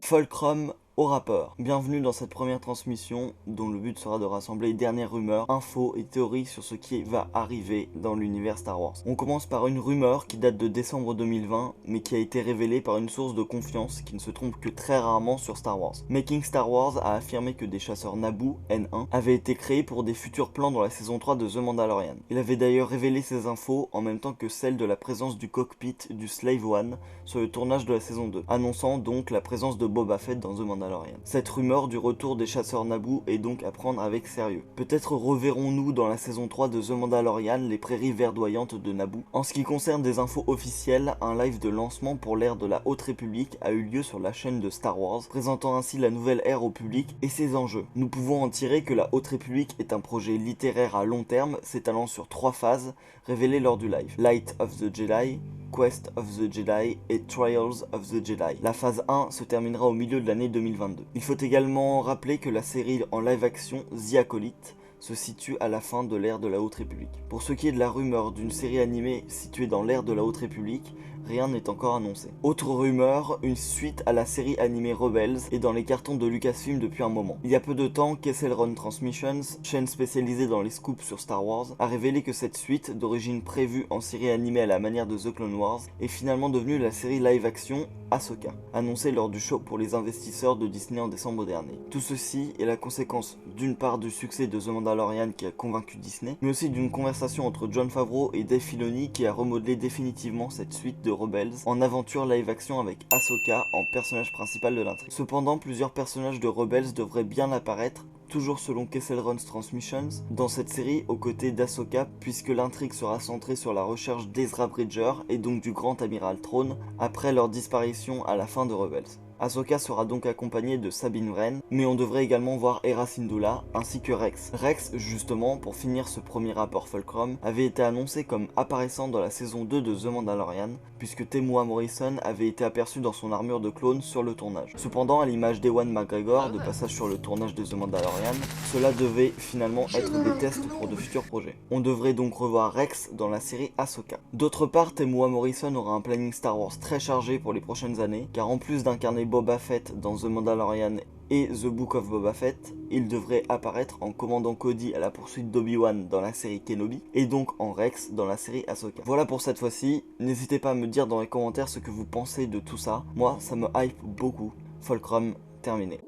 Fulcrum au rappeur. Bienvenue dans cette première transmission dont le but sera de rassembler les dernières rumeurs, infos et théories sur ce qui va arriver dans l'univers Star Wars. On commence par une rumeur qui date de décembre 2020 mais qui a été révélée par une source de confiance qui ne se trompe que très rarement sur Star Wars. Making Star Wars a affirmé que des chasseurs Naboo, N1, avaient été créés pour des futurs plans dans la saison 3 de The Mandalorian. Il avait d'ailleurs révélé ces infos en même temps que celle de la présence du cockpit du Slave One sur le tournage de la saison 2, annonçant donc la présence de Boba Fett dans The Mandalorian. Cette rumeur du retour des chasseurs Naboo est donc à prendre avec sérieux. Peut-être reverrons-nous dans la saison 3 de The Mandalorian les prairies verdoyantes de Naboo. En ce qui concerne des infos officielles, un live de lancement pour l'ère de la Haute République a eu lieu sur la chaîne de Star Wars, présentant ainsi la nouvelle ère au public et ses enjeux. Nous pouvons en tirer que la Haute République est un projet littéraire à long terme s'étalant sur 3 phases révélées lors du live. Light of the Jedi, Quest of the Jedi et Trials of the Jedi. La phase 1 se terminera au milieu de l'année 2022. Il faut également rappeler que la série en live action The Acolyte se situe à la fin de l'ère de la Haute République. Pour ce qui est de la rumeur d'une série animée située dans l'ère de la Haute République, rien n'est encore annoncé. Autre rumeur, une suite à la série animée Rebels est dans les cartons de Lucasfilm depuis un moment. Il y a peu de temps, Kessel Run Transmissions, chaîne spécialisée dans les scoops sur Star Wars, a révélé que cette suite, d'origine prévue en série animée à la manière de The Clone Wars, est finalement devenue la série live-action Ahsoka, annoncée lors du show pour les investisseurs de Disney en décembre dernier. Tout ceci est la conséquence d'une part du succès de The Mandalorian qui a convaincu Disney, mais aussi d'une conversation entre Jon Favreau et Dave Filoni qui a remodelé définitivement cette suite de Rebels en aventure live-action avec Ahsoka en personnage principal de l'intrigue. Cependant, plusieurs personnages de Rebels devraient bien apparaître, toujours selon Kessel Run Transmissions, dans cette série aux côtés d'Ahsoka, puisque l'intrigue sera centrée sur la recherche d'Ezra Bridger et donc du Grand Amiral Thrawn après leur disparition à la fin de Rebels. Ahsoka sera donc accompagnée de Sabine Wren, mais on devrait également voir Hera Syndulla ainsi que Rex. Rex, justement, pour finir ce premier rapport Fulcrum, avait été annoncé comme apparaissant dans la saison 2 de The Mandalorian, puisque Temuera Morrison avait été aperçu dans son armure de clone sur le tournage. Cependant, à l'image d'Ewan McGregor, de passage sur le tournage de The Mandalorian, cela devait finalement être des tests pour de futurs projets. On devrait donc revoir Rex dans la série Ahsoka. D'autre part, Temuera Morrison aura un planning Star Wars très chargé pour les prochaines années, car en plus d'incarner Boba Fett dans The Mandalorian et The Book of Boba Fett, il devrait apparaître en commandant Cody à la poursuite d'Obi-Wan dans la série Kenobi, et donc en Rex dans la série Ahsoka. Voilà pour cette fois-ci, n'hésitez pas à me dire dans les commentaires ce que vous pensez de tout ça, moi ça me hype beaucoup. Fulcrum terminé.